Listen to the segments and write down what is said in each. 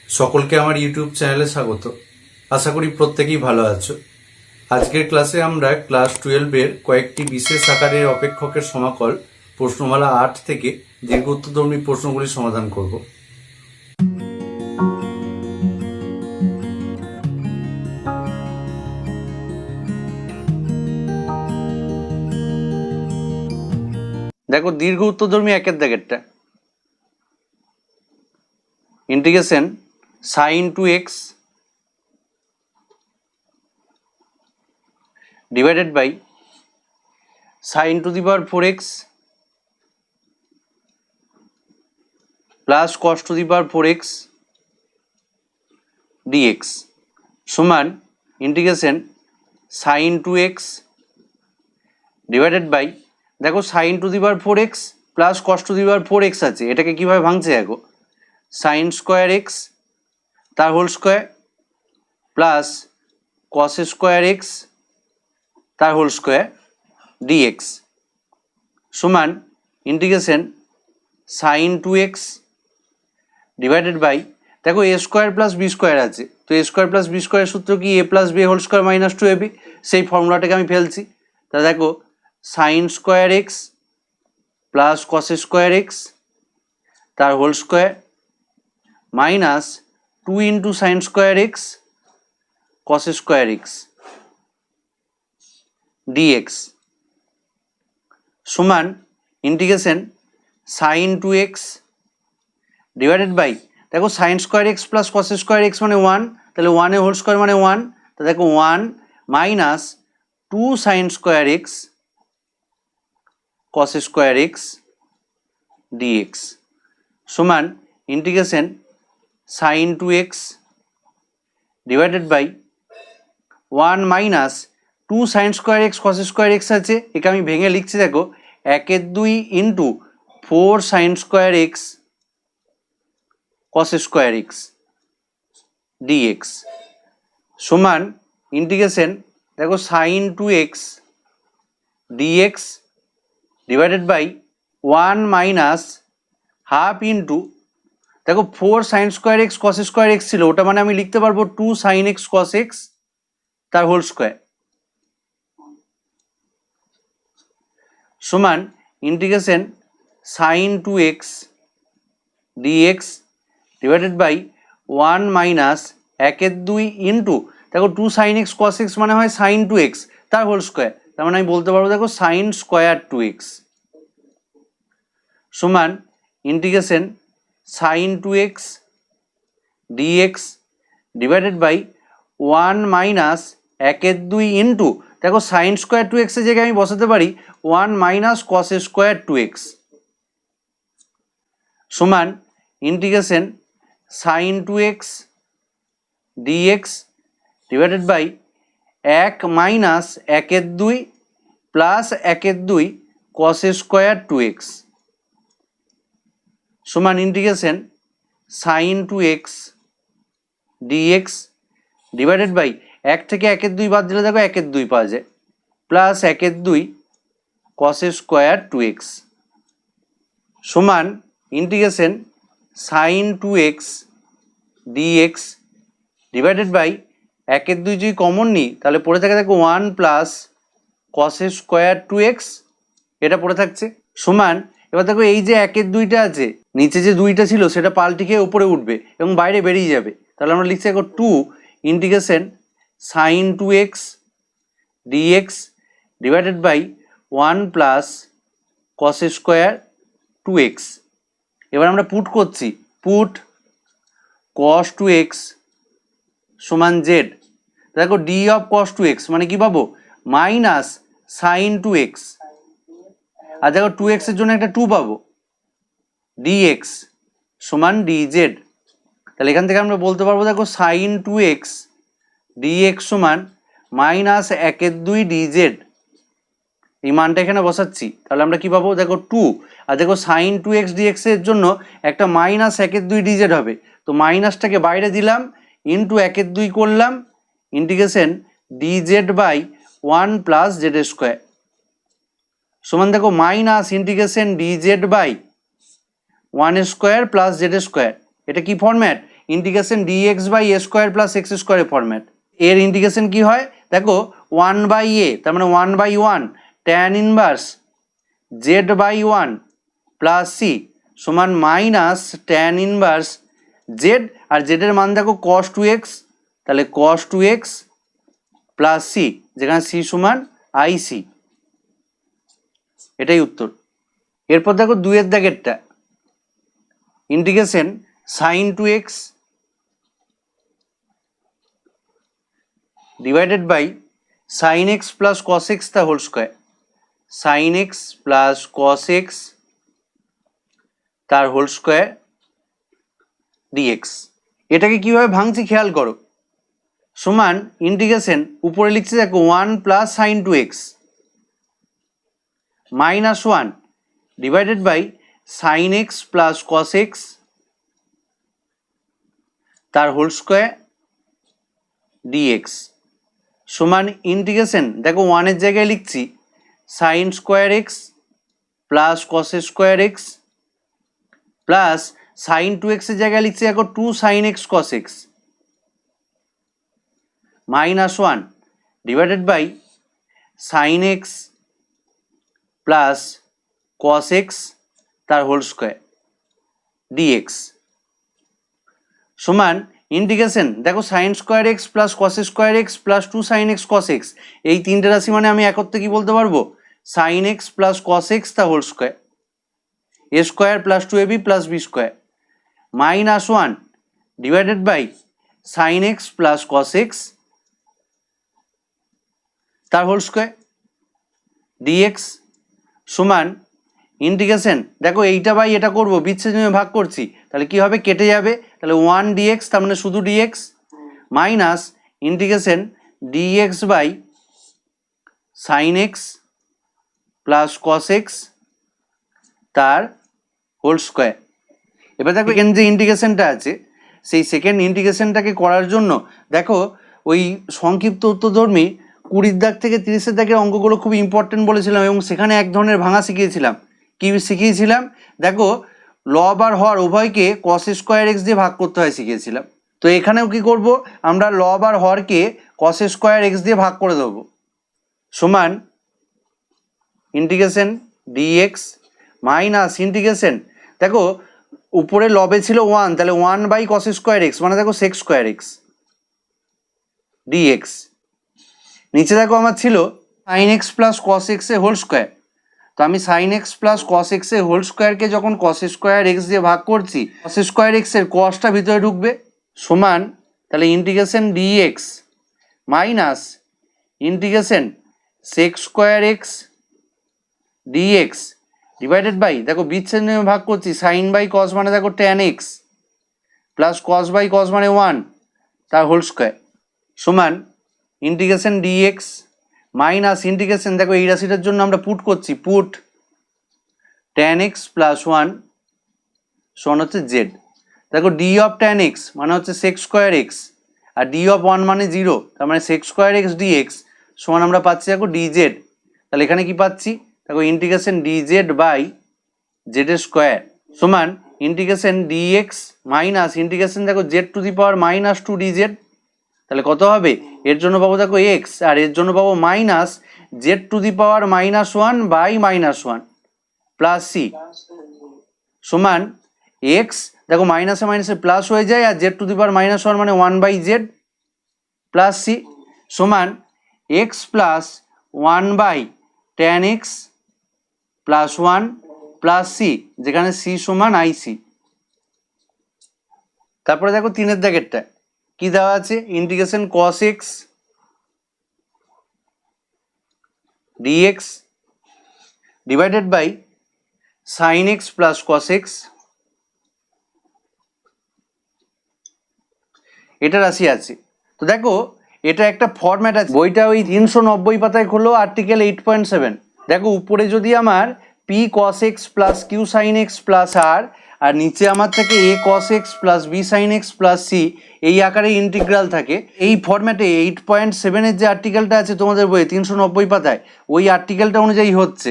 সকলকে আমার ইউটিউব চ্যানেলে স্বাগত। আশা করি প্রত্যেকেই ভালো আছো। আজকের ক্লাসে আমরা ক্লাস 12-এর কয়েকটি বিশেষ আকারের অপেক্ষকের সমাকল প্রশ্নমালা 8 থেকে দীর্ঘ উত্তরধর্মী প্রশ্নগুলি সমাধান করব। দেখো দীর্ঘ উত্তরধর্মী একের দাগেরটা, integration sin 2x divided by sin to the power 4x plus cos to the power 4x dx সমান integration sin 2x divided by, দেখো sin to the power 4x plus cos to the power 4x আছে, এটাকে কিভাবে ভাঙছে দেখো, sin square x তার whole square plus cos square x তার whole square dx সমান integration sin 2x divided by, দেখো a square plus b square আছে, তো a স্কয়ার প্লাস b স্কয়ারের সূত্র কি a plus b whole square minus 2ab, সেই ফর্মুলাটাকে আমি ফেলছি। তা দেখো sin square x plus cos square x তার whole square minus 2 into sine square x cos square x dx সমান integration sine 2x divided by, দেখো sine square x plus cos square x মানে 1, তাহলে 1 এর হোল স্কোয়ার মানে 1, তো দেখো 1 minus 2 sine square x cos square x dx সমান integration sin 2x divided by 1 minus 2 sine square x cos square x আছে, একে আমি ভেঙে লিখছি, দেখো 1/2 into 4 sine square x cos square x dx সমান ইন্টিগ্রেশন, দেখো sin 2x dx divided by 1 minus half into, দেখো 4 sine square x cos square x ছিল, ওটা মানে আমি লিখতে পারবো 2 সাইন এক্স কস এক্স তার হোল স্কোয়ার সমান integration sine 2x dx divided by 1 minus 1/2 into, দেখো 2 সাইন এক্স কস এক্স মানে হয় সাইন 2x তার হোল স্কোয়ার, তার মানে আমি বলতে পারবো দেখো সাইন স্কোয়ার 2x সমান integration sin 2x dx divided by 1 minus 1/2 into, দেখো সাইন স্কোয়ার 2x এর জায়গায় আমি বসাতে পারি 1 মাইনাস কস স্কোয়ার 2x সমান integration sin 2x dx divided by 1 minus 1/2 plus 1/2 cos square 2x সমান integration sine 2x dx divided by 1 থেকে 1/2 বাদ দিলে দেখো 1/2 পাওয়া যায় প্লাস 1/2 কস স্কোয়ার 2x সমান integration sine 2x dx divided by 1/2 যদি কমন নিই তাহলে পড়ে থাকে দেখো 1 প্লাস কস স্কোয়ার 2x, এটা পড়ে থাকছে সমান, এবার দেখো এই যে 1/2টা আছে, নিচে যে 2টা ছিল সেটা পাল্টি খেয়ে উপরে উঠবে এবং বাইরে বেরিয়ে যাবে, তাহলে আমরা লিখছি দেখো 2 integration sine 2x dx divided by 1 plus cos square 2x। এবার আমরা পুট করছি, পুট cos 2x সমান জেড, দেখো ডি অফ cos 2x মানে কি পাবো মাইনাস সাইন 2x, আর দেখো 2x এর জন্য একটা 2 পাবো dx সমান dz, তাহলে এখান থেকে আমরা বলতে পারবো দেখো সাইন 2x dx সমান মাইনাস 1/2 dz, এই মানটা এখানে বসাচ্ছি, তাহলে আমরা কি পাবো দেখো 2, আর দেখো সাইন 2x dx এর জন্য একটা মাইনাস 1/2 dz হবে, তো মাইনাসটাকে বাইরে দিলাম ইন্টু 1/2 করলাম integration dz by 1 plus z square সমান দেখো minus integration dz by 1 square plus z square, এটা কি format, integration dx by a square plus x স্কোয়ারের ফরম্যাট। এর ইন্টিগ্রেশন কি হয় দেখো, 1/a তার মানে 1/1 tan inverse z by 1 plus C সমান মাইনাস ট্যান ইনভার্স জেড, আর জেডের মান দেখো cos 2x, তাহলে cos 2x প্লাস সি, যেখানে সি সমান আইসি। এটাই উত্তর। এরপর দেখো 2-এর দাগেরটা, integration sin 2x divided by sin x plus cos x তার whole square, sin x plus cos x তার হোল স্কোয়ার dx। এটাকে কিভাবে ভাঙছি খেয়াল করো, সমান ইন্টিগ্রেশন উপরে লিখছি দেখো 1 plus sin 2x minus 1 divided by sin x plus cos x তার হোল স্কোয়ার dx সমান ইন্টিগ্রেশন দেখো 1 এর জায়গায় লিখছি sin square x plus cos square x plus sin 2x এর জায়গায় লিখছি দেখো 2 sin x cos x minus 1 divided by sin x plus cos x তার হোল স্কোয়ার dx সমান ইন্টিগ্রেশন দেখো sin square x plus cos square x plus 2 sin x cos x, এই তিনটে রাশি মানে আমি একত্রে কি বলতে পারবো, sin x plus cos x তার whole square, a square plus 2ab plus b square minus 1 divided by sin x plus cos x তার হোল স্কোয়ার dx সমান ইন্টিগ্রেশন দেখো এইটা বাই এটা করবো, বিচ্ছেদে ভাগ করছি, তাহলে কি হবে কেটে যাবে, তাহলে 1 dx তার মানে শুধু dx minus integration dx by sin x plus cos x তার হোল স্কোয়ার। এবার দেখো এখানে যে ইন্টিগ্রেশনটা আছে সেই সেকেন্ড ইন্টিগ্রেশনটাকে করার জন্য দেখো ওই সংক্ষিপ্ত উত্তরধর্মী 20 দাগ থেকে 30 দাগের অঙ্কগুলো খুব ইম্পর্টেন্ট বলেছিলাম, এবং সেখানে এক ধরনের ভাঙা শিখিয়েছিলাম। কি শিখিয়েছিলাম দেখো, লব আর হর উভয়কে cos স্কোয়ার x দিয়ে ভাগ করতে হয় শিখিয়েছিলাম। তো এখানেও কি করব, আমরা লব আর হরকে cos স্কোয়ার x দিয়ে ভাগ করে দেবো, সমান ইন্টিগ্রেশন dx মাইনাস ইন্টিগ্রেশন দেখো উপরে লবে ছিল 1, তাহলে 1 বাই cos স্কোয়ার x মানে দেখো sec স্কোয়ার x dx, নিচে দেখো আমার ছিল sin x plus cos x এর হোল স্কোয়ার, তো আমি sin x plus cos x এর হোল স্কোয়ারকে যখন cos স্কোয়ার x দিয়ে ভাগ করছি, cos স্কোয়ার x এর cosটা ভিতরে ঢুকবে, সমান তাহলে ইন্টিগ্রেশন dx minus integration sec square x dx divided by দেখো বিচ্ছেদ নিয়ে ভাগ করছি, sin বাই cos মানে দেখো tan x plus cos by cos মানে 1 তার হোল স্কোয়ার সমান ইন্টিগ্রেশন dx মাইনাস ইন্টিগ্রেশন দেখো এই রাশিটার জন্য আমরা পুট করছি, পুট tan x প্লাস 1 সমান হচ্ছে z, দেখো d অফ tan x মানে হচ্ছে sec স্কোয়ার x আর d অফ 1 মানে 0, তার মানে sec স্কোয়ার x dx সমান আমরা পাচ্ছি দেখো dz, তাহলে এখানে কি পাচ্ছি দেখো integration dz by z square সমান ইন্টিগ্রেশন dx মাইনাস ইন্টিগ্রেশন দেখো z to the power minus 2 dz, তাহলে কত হবে, এর জন্য পাবো দেখো x আর এর জন্য পাবো minus z to the power minus 1 by minus 1 plus c সমান x দেখো মাইনাসে মাইনাসে প্লাস হয়ে যায়, আর z to the power minus 1 মানে 1 বাই z প্লাস c সমান x plus 1 by tan x plus 1 plus c, যেখানে c সমান ic। তারপরে দেখো 3-এর দাগেরটা কি দেওয়া আছে, integration cos x dx divided by sin x plus cos x, এটা রাশি আছে। তো দেখো এটা একটা ফরম্যাট আছে, বইটা ওই 390 পাতায় খোলো, আর্টিকেল 8.7 দেখো উপরে যদি আমার p cos x plus q sin x plus r আর নিচে আমার থেকে a cos x plus b sin x plus c এই আকারে ইন্টিগ্রাল থাকে, এই ফরম্যাটে 8.7 এর যে আর্টিকেলটা আছে তোমাদের বইয়ে 390 পাতায় ওই আর্টিকেলটা অনুযায়ী হচ্ছে,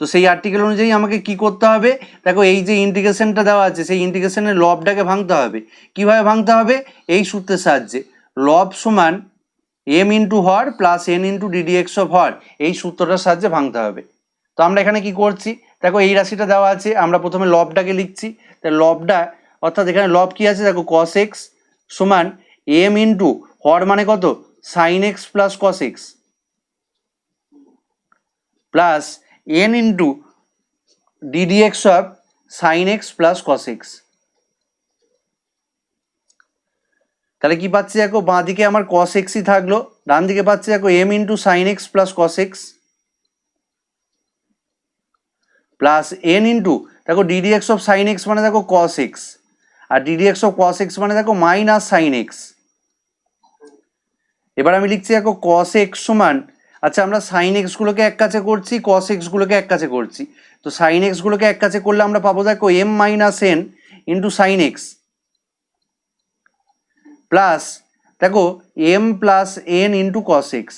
তো সেই আর্টিকেল অনুযায়ী আমাকে কি করতে হবে, দেখো এই যে ইন্টিগ্রেশনটা দেওয়া আছে সেই ইন্টিগ্রেশনের লবটাকে ভাঙতে হবে। কিভাবে ভাঙতে হবে, এই সূত্রের সাহায্যে, লব সমান এম ইন্টু হর plus N into ddx of হর, এই সূত্রটার সাহায্যে ভাঙতে হবে। তো আমরা এখানে কি করছি, দেখো এই রাশিটা দেওয়া আছে, আমরা প্রথমে লবটাকে লিখছি। তাই লবটা অর্থাৎ এখানে লব কি আছে, দেখো কস এক্স সমান এম ইন্টু হর মানে কত, sine x plus cos x plus N into ddx of sine x plus cos x. তাহলে কি পাচ্ছি, দেখো বাঁ দিকে আমার কস এক্সই থাকলো, ডান দিকে পাচ্ছি দেখো M into sine x plus cos x plus N into দেখো ডিডিএক্স অফ সাইন এক্স মানে দেখো কস এক্স, আর ডিডিএক্স অফ কস এক্স মানে দেখো মাইনাস সাইন এক্স। এবার আমি লিখছি দেখো কস এক্স সমান, আচ্ছা আমরা সাইন এক্স গুলোকে এক কাছে করছি, কস এক্স গুলোকে এক কাছে করছি, তো সাইন এক্স গুলোকে এক কাছে করলে আমরা পাবো দেখো M minus N into sine x plus দেখো M plus N into cos x,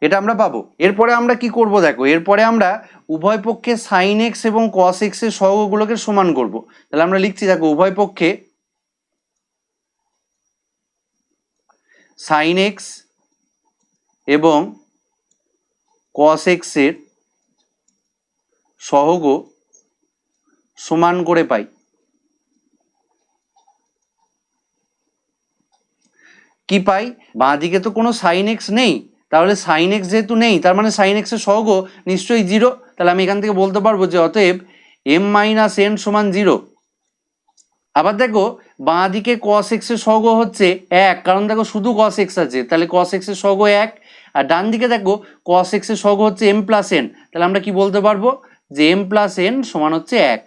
এটা আমরা পাবো। এরপরে আমরা কি করব, দেখো এরপরে আমরা উভয় পক্ষে সাইন এক্স এবং কস এক্স এর সহগগুলোকে সমান করব। তাহলে আমরা লিখছি দেখো উভয় পক্ষে সাইন এক্স এবং কস এক্স এর সহগ সমান করে পাই। কি পাই, বাঁ দিকে তো কোনো সাইন এক্স নেই, তাহলে সাইন এক্স যেহেতু নেই তার মানে সাইন এক্স এর সহগ নিশ্চয়ই জিরো। তাহলে আমি এখান থেকে বলতে পারবো যে অতএব এম মাইনাস এন সমান জিরো। আবার দেখো বাঁ দিকে কস এক্স এর সহগ হচ্ছে এক, কারণ দেখো শুধু কস এক্স আছে, তাহলে কস এক্স এর সহগ এক। আর ডান দিকে দেখো কস এক্স এর সহগ হচ্ছে এম প্লাস এন, তাহলে আমরা কি বলতে পারবো যে এম প্লাস এন সমান হচ্ছে এক।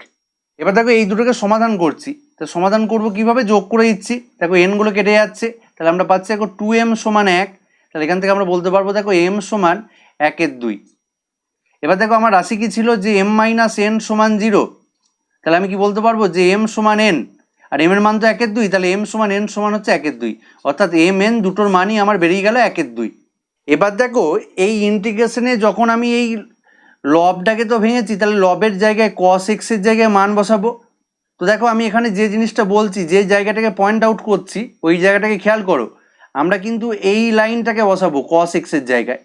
এবার দেখো এই দুটোকে সমাধান করছি, তো সমাধান করবো কিভাবে, যোগ করে দিচ্ছি, দেখো এন গুলো কেটে যাচ্ছে, তাহলে আমরা পাচ্ছি দেখো টু এম সমান এক। তাহলে এখান থেকে আমরা বলতে পারবো দেখো এম সমান একের দুই। এবার দেখো আমার রাশি কি ছিল, যে এম মাইনাস এন সমান জিরো, তাহলে আমি কি বলতে পারবো যে এম সমান এন, আর এম এর মান তো একের দুই, তাহলে এম সমান এন সমান হচ্ছে একের দুই, অর্থাৎ এম এন দুটোর মানই আমার বেরিয়ে গেল একের দুই। এবার দেখো এই ইন্টিগ্রেশনে যখন আমি এই লবটাকে তো ভেঙেছি, তাহলে লবের জায়গায় কস এক্স এর জায়গায় মান বসাবো। তো দেখো আমি এখানে যে জিনিসটা বলছি, যে জায়গাটাকে পয়েন্ট আউট করছি ওই জায়গাটাকে খেয়াল করো, আমরা কিন্তু এই লাইনটাকে বসাবো কস এক্স এর জায়গায়,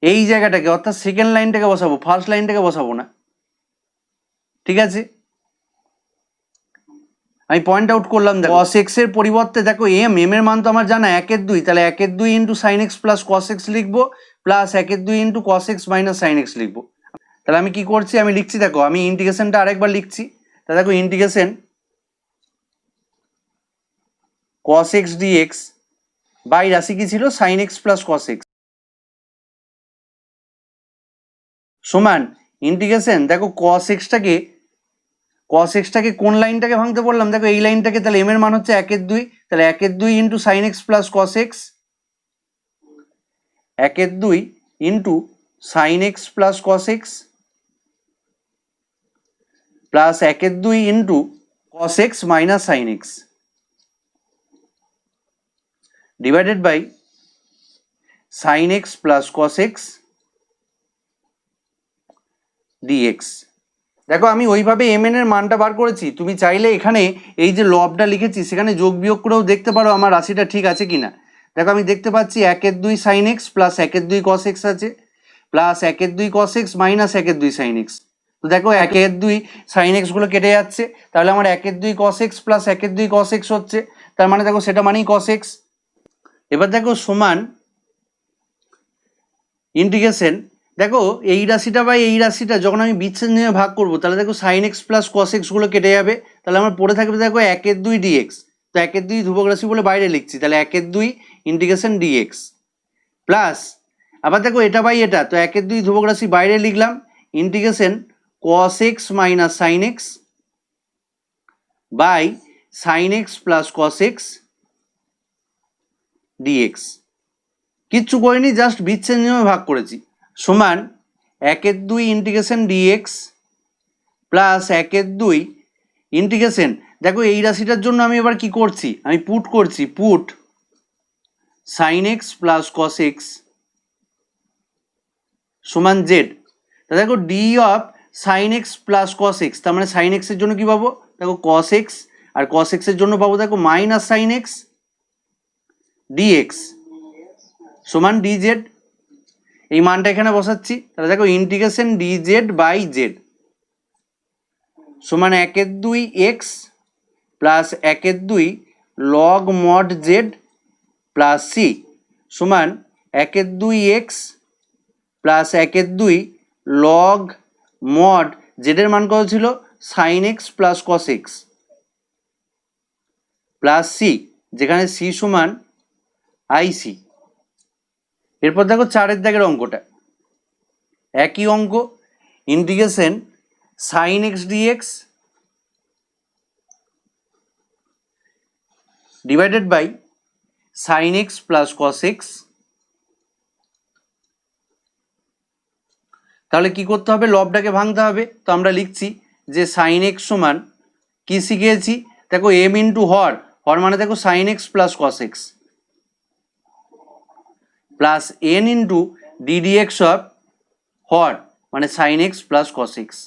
এই জায়গাটাকে অর্থাৎ সেকেন্ড লাইনটাকে বসাবো, ফার্স্ট লাইনটাকে বসাবো না, ঠিক আছে। আমি পয়েন্ট আউট করলাম দেখো কস এক্স এর পরিবর্তে দেখো এম এর মান তো আমার জানা একের দুই, তাহলে একের দুই into sine x plus cos x লিখবো, প্লাস একের দুই into cos x minus sine x লিখবো। তাহলে আমি কি করছি, আমি লিখছি দেখো, আমি ইন্টিগ্রেশনটা আরেকবার লিখছি, তাহলে দেখো integration cos x dx by রাশি কি ছিল sine x plus cos x সমান ইন্টিগ্রেশন দেখো কস এক্সটাকে কোন লাইনটাকে ভাঙতে বললাম, দেখো এই লাইনটাকে, তাহলে এম এর মান হচ্ছে একের দুই, তাহলে একের দুই into sine x plus cos x, একের দুই into sine x plus cos x plus একের দুই into cos x minus sine x divided by sine x plus cos x dx. দেখো আমি ওইভাবে এম এন এর মানটা বার করেছি, তুমি চাইলে এখানে এই যে লবটা লিখেছি সেখানে যোগ বিয়োগ করেও দেখতে পারো আমার রাশিটা ঠিক আছে কিনা। দেখো আমি দেখতে পাচ্ছি একের দুই সাইন এক্স প্লাস একের দুই কস এক্স আছে, প্লাস একের দুই কস এক্স মাইনাস একের দুই সাইন এক্স। তো দেখো একের দুই সাইন এক্স গুলো কেটে যাচ্ছে, তাহলে আমার একের দুই কস এক্স প্লাস একের দুই কস এক্স হচ্ছে, তার মানে দেখো সেটা মানেই কস এক্স। এবার দেখো সমান ইন্টিগ্রেশন, দেখো এই রাশিটা বা এই রাশিটা যখন আমি বিচ্ছেদ নিয়ে ভাগ করবো, তাহলে দেখো sine x plus cos x গুলো কেটে যাবে, তাহলে আমার পড়ে থাকবে দেখো একের দুই ডিএক্স। তো একের দুই ধ্রুবক রাশি বলে বাইরে লিখছি, তাহলে একের দুই ইন্টিগ্রেশন ডিএক্স প্লাস আবার দেখো এটা বাই এটা, তো একের দুই ধ্রুবক রাশি বাইরে লিখলাম, integration cos x minus sine x by sine x plus cos x dx. কিচ্ছু করিনি, জাস্ট বিচ্ছেদ নিয়মে ভাগ করেছি, সমান একের দুই ইন্টিগ্রেশন ডিএক্স প্লাস একের দুই ইন্টিগ্রেশন, দেখো এই রাশিটার জন্য আমি এবার কি করছি, আমি পুট করছি, put sine x plus cos x সমান জেড। তা দেখো d of sine x plus cos x, তার মানে সাইন এক্সের জন্য কি পাবো, দেখো কস এক্স, আর কস এক্সের জন্য পাবো দেখো মাইনাস সাইন এক্স ডিএক্স সমান ডিজেড। এই মানটা এখানে বসাচ্ছি, তাহলে দেখো ইন্টিগ্রেশন ডিজেড বাই জেড সমান 1/2 x plus 1/2 log mod z plus C সমান 1/2 এক্স প্লাস 1/2 লগ মড জেডের মান কত ছিল sine x plus cos x plus C, যেখানে সি সমান আইসি। এরপর দেখো 4 দাগের অঙ্কটা, একই অঙ্ক, integration sine x dx divided by sine x plus cos x. তাহলে কি করতে হবে, লবটাকে ভাঙতে হবে। তো আমরা লিখছি যে সাইন এক্স সমান কি শিখিয়েছি, দেখো এম ইন্টু হর, হর মানে দেখো sine x plus cos x plus N into ddx of হর মানে sine x plus cos x.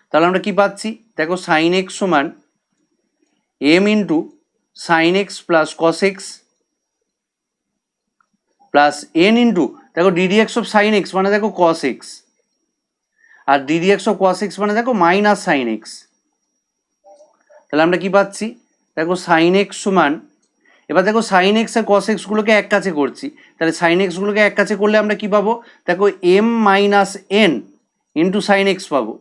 তাহলে আমরা কি পাচ্ছি, দেখো সাইন এক্স সমান M into sine x plus cos x plus N into দেখো ডিডিএক্স অফ সাইন এক্স মানে দেখো কস এক্স, আর ডিডিএক্স অফ কস এক্স মানে দেখো মাইনাস সাইন এক্স। তাহলে আমরা কি পাচ্ছি, দেখো সাইন এক্স সমান, এবার দেখো সাইন এক্স আর কস এক্সগুলোকে এক কাছে করছি, তাহলে সাইন এক্সগুলোকে এক কাছে করলে আমরা কি পাবো, দেখো M minus N into sine x পাবো,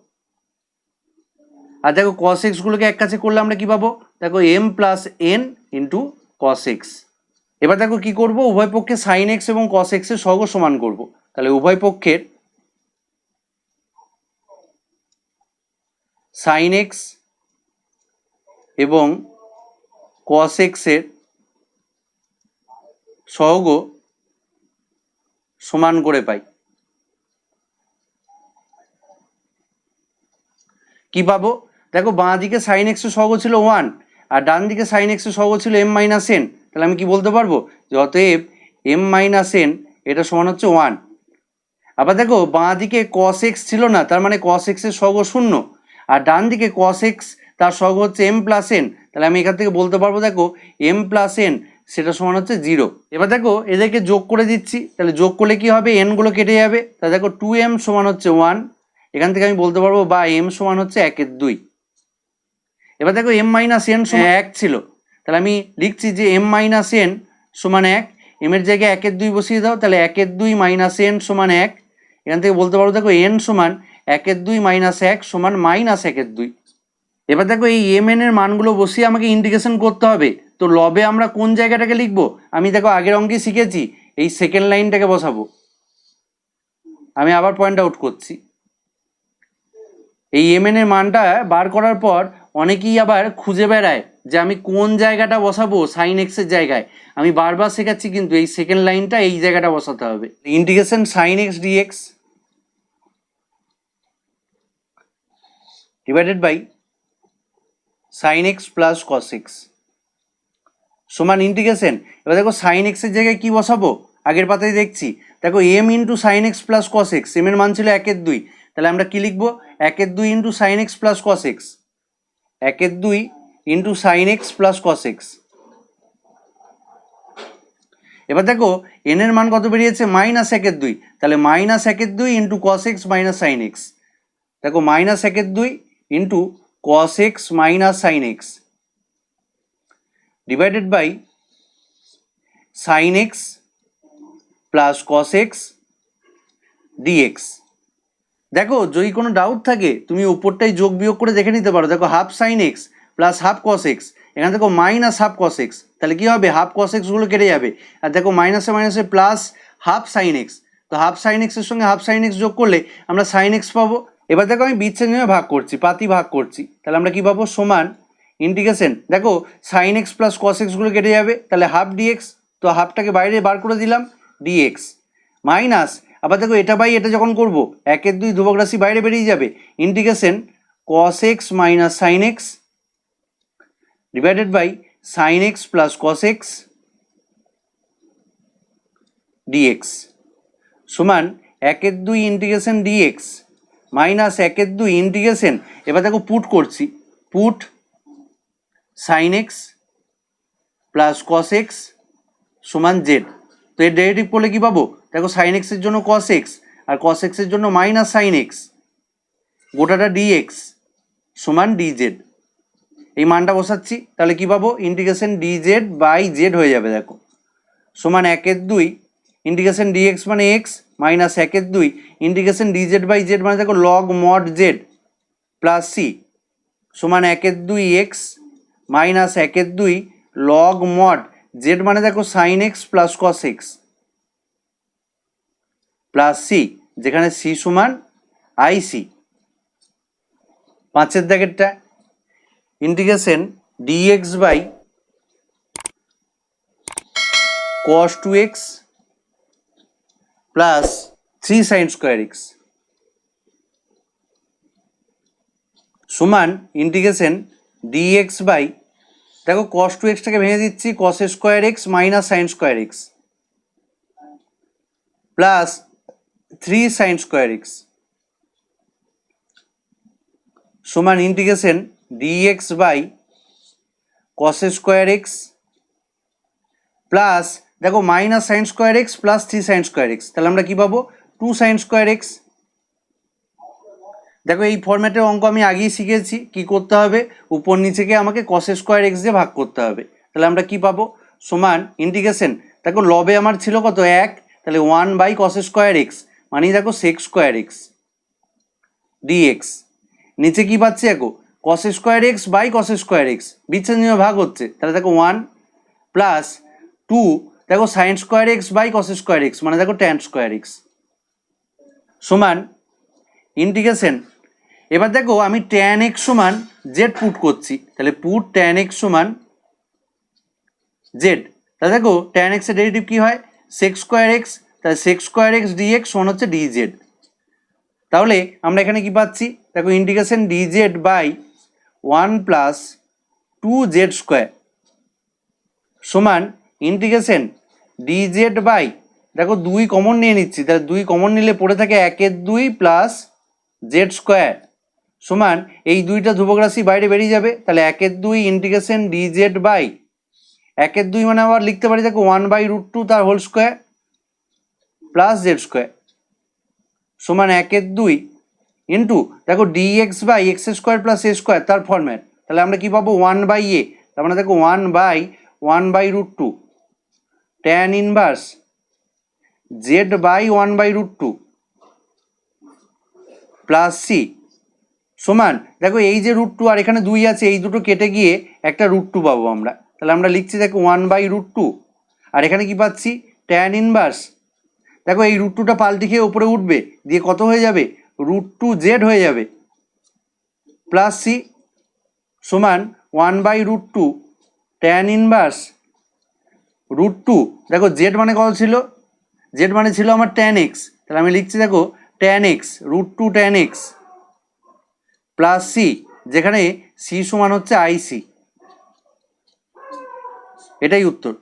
আর দেখো কস এক্সগুলোকে এক কাছে করলে আমরা কি পাবো, দেখো M plus N into cos x. এবার দেখো কি করব, উভয় পক্ষে সাইন এক্স এবং কস এক্স এর সহগ সমান করব। তাহলে উভয় পক্ষের সাইন এক্স এবং কস এক্স এর সহগ সমান করে পাই। কি পাবো, দেখো বাঁ দিকে সাইন এক্স এর সহগ ছিল 1 আর ডান দিকে সাইন এক্স এর সহগ ছিল এম মাইনাস এন। তাহলে আমি কি বলতে পারবো যে অতএব এম মাইনাস এন এটা সমান হচ্ছে 1। আবার দেখো বাঁ দিকে কস এক্স ছিল না, তার মানে কস এক্স এর সহগ 0, আর ডান দিকে কস এক্স তার সহগ হচ্ছে এম প্লাস এন। তাহলে আমি এখান থেকে বলতে পারবো দেখো এম প্লাস এন সেটা সমান হচ্ছে 0। এবার দেখো এদেরকে যোগ করে দিচ্ছি, তাহলে যোগ করলে কি হবে, এনগুলো কেটে যাবে। তাহলে দেখো 2m সমান হচ্ছে 1, এখান থেকে আমি বলতে পারবো বা এম সমান হচ্ছে 1/2। এবার দেখো এম মাইনাস এন সমান 1 ছিল, তাহলে আমি লিখছি যে এম মাইনাস এন সমান 1, এম এর জায়গায় 1/2 বসিয়ে দাও, তাহলে 1/2 মাইনাস এন সমান 1। এখান থেকে বলতে পারবো দেখো এন সমান 1/2 মাইনাস 1 সমান মাইনাস 1/2। এবার দেখো এই এম এন এর মানগুলো বসিয়ে আমাকে ইন্টিগ্রেশন করতে হবে। তো লবে আমরা কোন জায়গাটাকে লিখবো, আমি দেখো আগের অঙ্কে শিখেছি এই সেকেন্ড লাইনটাকে বসাবো। আমি আবার পয়েন্ট আউট করছি, এই এম এন এর মানটা বার করার পর অনেকেই আবার খুঁজে বেড়ায় যে আমি কোন জায়গাটা বসাবো সাইন এক্স এর জায়গায়। আমি বারবার শেখাচ্ছি কিন্তু এই সেকেন্ড লাইনটা এই জায়গাটা বসাতে হবে। Integration sine x dx divided by sine x plus cos x সমান ইন্টিগ্রেশন, এবার দেখো সাইন এক্স এর জায়গায় কি বসাবো, আগের পাতায় দেখছি দেখো M into sine x plus cos x, m এর মান ছিল 1/2, তাহলে আমরা কি লিখবো 1/2 into sine x plus cos x, 1/2 into sine x plus cos x. এবার দেখো এন এর মান কত বেরিয়েছে মাইনাস 1/2, তাহলে minus 1/2 into cos x minus sine x, দেখো minus 1/2 into cos x minus sine x divided by sine x plus cos x dx. দেখো যদি কোনো ডাউট থাকে তুমি উপরটাই যোগ বিয়োগ করে দেখে নিতে পারো। দেখো half sign x plus half cos x, এখানে দেখো মাইনাস হাফ কস এক্স, তাহলে কি হবে হাফ কস এক্সগুলো কেটে যাবে, আর দেখো মাইনাসে মাইনাসে প্লাস হাফ সাইন এক্স, তো হাফ সাইন এক্সের সঙ্গে হাফ সাইন এক্স যোগ করলে আমরা সাইন এক্স পাবো। এবার দেখো আমি বিচ্ছেদ নিয়ে ভাগ করছি, পাতি ভাগ করছি, তাহলে আমরা কি পাবো সমান ইন্টিগ্রেশন, দেখো সাইন এক্স প্লাস কস এক্সগুলো কেটে যাবে, তাহলে হাফ ডিএক্স, তো হাফটাকে বাইরে বার করে দিলাম ডিএক্স মাইনাস, আবার দেখো এটা বাই এটা যখন করবো 1/2 ধ্রুবক রাশি বাইরে বেরিয়ে যাবে, integration cos x minus sine x divided by sine x plus cos x dx সমান 1/2 ইন্টিগ্রেশন ডিএক্স মাইনাস 1/2 ইন্টিগ্রেশন, এবার দেখো পুট করছি, put sine x plus cos x সমান জেড। তো এর ডেরিভেটিভ করলে কি পাবো? দেখো সাইন এক্সের জন্য কস এক্স আর কস এক্সের জন্য মাইনাস সাইন এক্স, গোটাটা ডিএক্স সমান ডিজেড। এই মানটা বসাচ্ছি, তাহলে কি পাবো? ইন্টিগ্রেশন ডিজেড বাই জেড হয়ে যাবে দেখো, সমান 1/2 ইন্টিগ্রেশন ডিএক্স মানে x minus 1/2 integration DZ by z মানে দেখো log mod z plus C সমান 1/2 x minus 1/2 log mod z মানে দেখো sine x plus cos x plus C, যেখানে সি সমান আইসি। 5 ব্র্যাকেটটা integration dx by cos 2x plus 3 sin square x সমান integration dx by, দেখো cos 2xটাকে ভেঙে দিচ্ছি, cos square x minus sine square x plus 3 sin square x সমান integration dx by cos square x plus দেখো minus sine square x plus 3 sin square x, তাহলে আমরা কি পাবো? 2 sin স্কোয়ার এক্স। দেখো এই ফরম্যাটের অঙ্ক আমি আগেই শিখেছি, কি করতে হবে? উপর নিচেকে আমাকে cos স্কোয়ার এক্স দিয়ে ভাগ করতে হবে। তাহলে আমরা কি পাবো? সমান ইন্টিগ্রেশন, দেখো লবে আমার ছিল কত? 1, তাহলে 1/cos স্কোয়ার এক্স মানে দেখো sec স্কোয়ার এক্স ডিএক্স। নিচে কি পাচ্ছি দেখো? cos square x by cos square x, বিচ্ছেদ নিয়ে ভাগ হচ্ছে, তাহলে দেখো 1 প্লাস 2 দেখো sine square x by cos square x মানে দেখো tan স্কোয়ার এক্স সমান ইন্টিগ্রেশন। এবার দেখো আমি tan x সমান জেড পুট করছি, তাহলে পুট tan x সমান জেড, তাহলে দেখো tan x এর ডেরিভেটিভ কি হয়? sec স্কোয়ার এক্স, তাহলে sec স্কোয়ার এক্স ডিএক্স সমান হচ্ছে ডিজেড। তাহলে আমরা এখানে কি পাচ্ছি? দেখো ইন্টিগ্রেশন DZ by 1 plus 2z square সমান ইন্টিগ্রেশন ডিজেড বাই, দেখো 2 কমন নিয়ে নিচ্ছি, তাহলে 2 কমন নিলে পড়ে থাকে 1/2 প্লাস জেড স্কোয়ার সমান এই 2টা ধ্রুবক রাশি বাইরে বেরিয়ে যাবে, তাহলে 1/2 ইন্টিগ্রেশন ডিজেড বাই 1/2 মানে আবার লিখতে পারি দেখো 1/√2 তার whole square plus z square সমান 1/2 ইন্টু দেখো dx by x square plus a square তার ফরম্যাট, তাহলে আমরা কি পাবো? 1/a, তার মানে দেখো 1/1/√2 tan inverse z by 1/√2 plus C সমান দেখো এই যে √2 আর এখানে 2 আছে, এই দুটো কেটে গিয়ে একটা √2 পাবো আমরা, তাহলে আমরা লিখছি দেখো 1/√2 আর এখানে কি পাচ্ছি? tan ইনভার্স, দেখো এই √2টা পাল্টি খেয়ে উপরে উঠবে, দিয়ে কত হয়ে যাবে? √2z হয়ে যাবে প্লাস সি সমান 1/√2 tan ইনভার্স √2, দেখো জেড মানে কত ছিল? জেড মানে ছিল আমার tan x, তাহলে আমি লিখছি দেখো tan x √2 tan x plus C, যেখানে সি সমান হচ্ছে আইসি। এটাই উত্তর।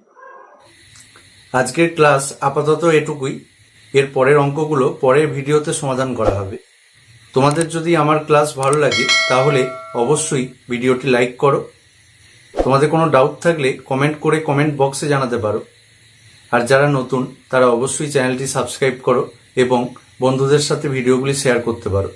আজকের ক্লাস আপাতত এটুকুই, এর পরের অঙ্কগুলো পরের ভিডিওতে সমাধান করা হবে। তোমাদের যদি আমার ক্লাস ভালো লাগে তাহলে অবশ্যই ভিডিওটি লাইক করো। তোমাদের কোনো ডাউট থাকলে কমেন্ট করে কমেন্ট বক্সে জানাতে পারো। আর যারা নতুন তারা অবশ্যই চ্যানেলটি সাবস্ক্রাইব করো এবং বন্ধুদের সাথে ভিডিওগুলি শেয়ার করতে পারো।